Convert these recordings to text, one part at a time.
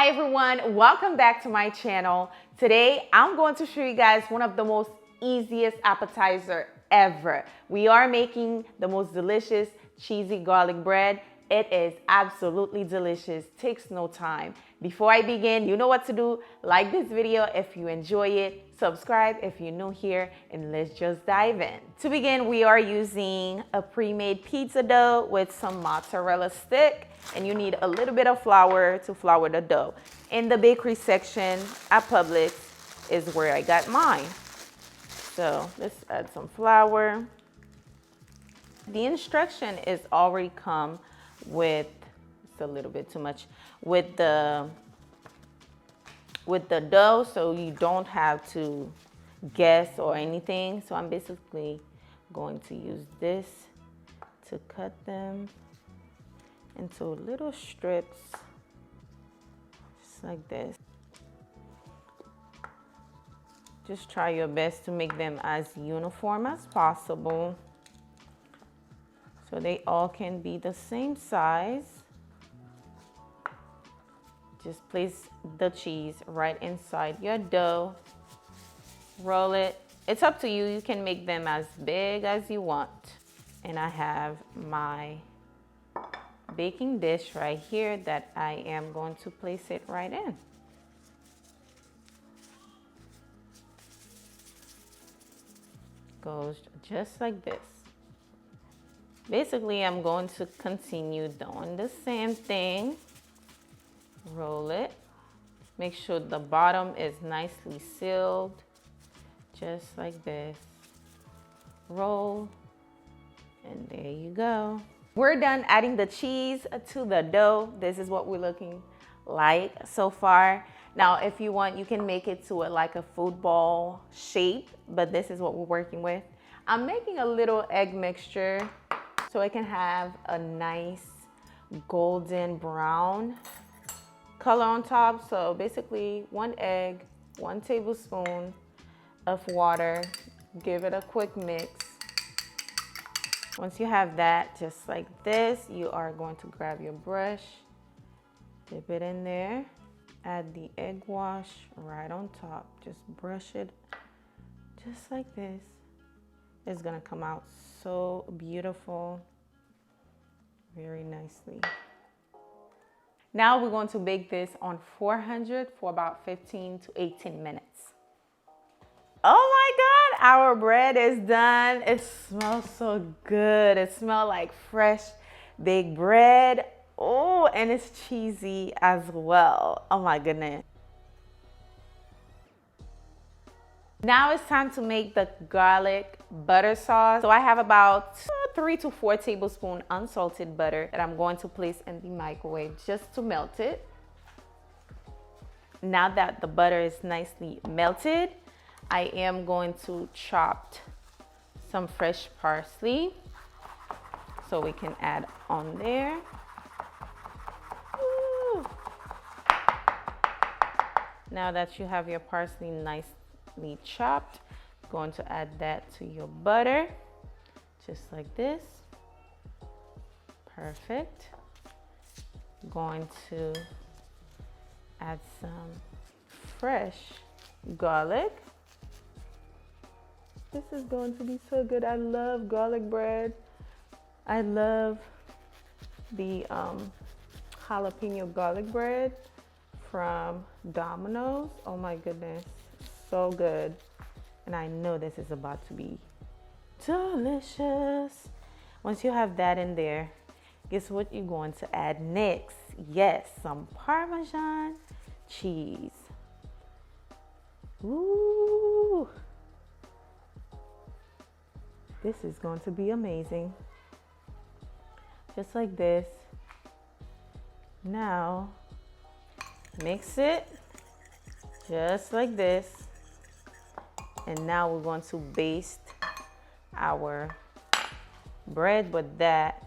Hi everyone, welcome back to my channel. Today I'm going to show you guys one of the most easiest appetizer ever. We are making the most delicious cheesy garlic bread. It is absolutely delicious, takes no time. Before I begin, you know what to do. Like this video if you enjoy it, subscribe if you're new here, and let's just dive in. To begin, we are using a pre-made pizza dough with some mozzarella stick, and you need a little bit of flour to flour the dough. In the bakery section at Publix is where I got mine. So let's add some flour. The instruction is already come with, it's a little bit too much, with the dough, so you don't have to guess or anything. So I'm basically going to use this to cut them into little strips, just like this. Just try your best to make them as uniform as possible, so they all can be the same size. Just place the cheese right inside your dough. Roll it. It's up to you. You can make them as big as you want. And I have my baking dish right here that I am going to place it right in. Goes just like this. Basically, I'm going to continue doing the same thing. Roll it. Make sure the bottom is nicely sealed, just like this. Roll, and there you go. We're done adding the cheese to the dough. This is what we're looking like so far. Now, if you want, you can make it to like a football shape, but this is what we're working with. I'm making a little egg mixture so it can have a nice golden brown color on top. So basically 1 egg, 1 tablespoon of water. Give it a quick mix. Once you have that, just like this, you are going to grab your brush, dip it in there, add the egg wash right on top. Just brush it just like this. It's gonna come out so beautiful, very nicely. Now we're going to bake this on 400 for about 15 to 18 minutes. Oh my God, our bread is done. It smells so good. It smells like fresh baked bread. Oh, and it's cheesy as well. Oh my goodness. Now it's time to make the garlic butter sauce. So I have about 3 to 4 tablespoons unsalted butter that I'm going to place in the microwave just to melt it. Now that the butter is nicely melted, I am going to chop some fresh parsley so we can add on there. Ooh. Now that you have your parsley nicely chopped, going to add that to your butter, just like this. Perfect. Going to add some fresh garlic. This is going to be so good. I love garlic bread. I love the jalapeno garlic bread from Domino's. Oh my goodness, so good. And I know this is about to be delicious. Once you have that in there, guess what you're going to add next? Yes, some Parmesan cheese. Ooh. This is going to be amazing. Just like this. Now, mix it just like this. And now we're going to baste our bread with that.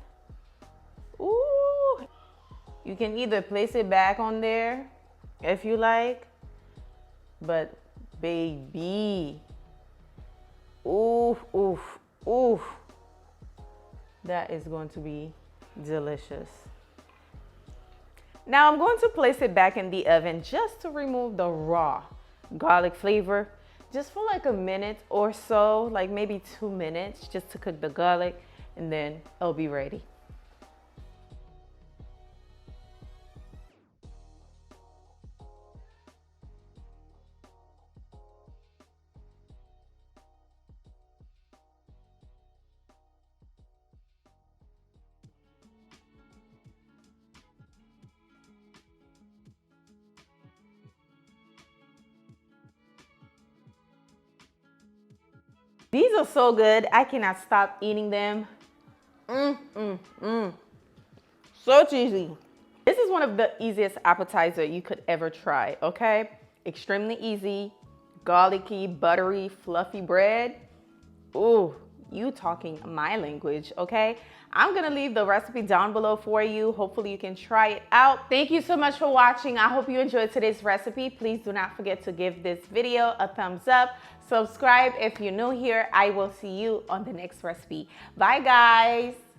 Ooh! You can either place it back on there if you like, but baby, ooh, ooh, ooh, that is going to be delicious. Now I'm going to place it back in the oven just to remove the raw garlic flavor, just for like a minute or so, like maybe 2 minutes, just to cook the garlic, and then it'll be ready. These are so good. I cannot stop eating them. So cheesy. This is one of the easiest appetizer you could ever try, okay? Extremely easy, garlicky, buttery, fluffy bread. Ooh, you talking my language, okay? I'm gonna leave the recipe down below for you. Hopefully you can try it out. Thank you so much for watching. I hope you enjoyed today's recipe. Please do not forget to give this video a thumbs up. Subscribe if you're new here. I will see you on the next recipe. Bye, guys.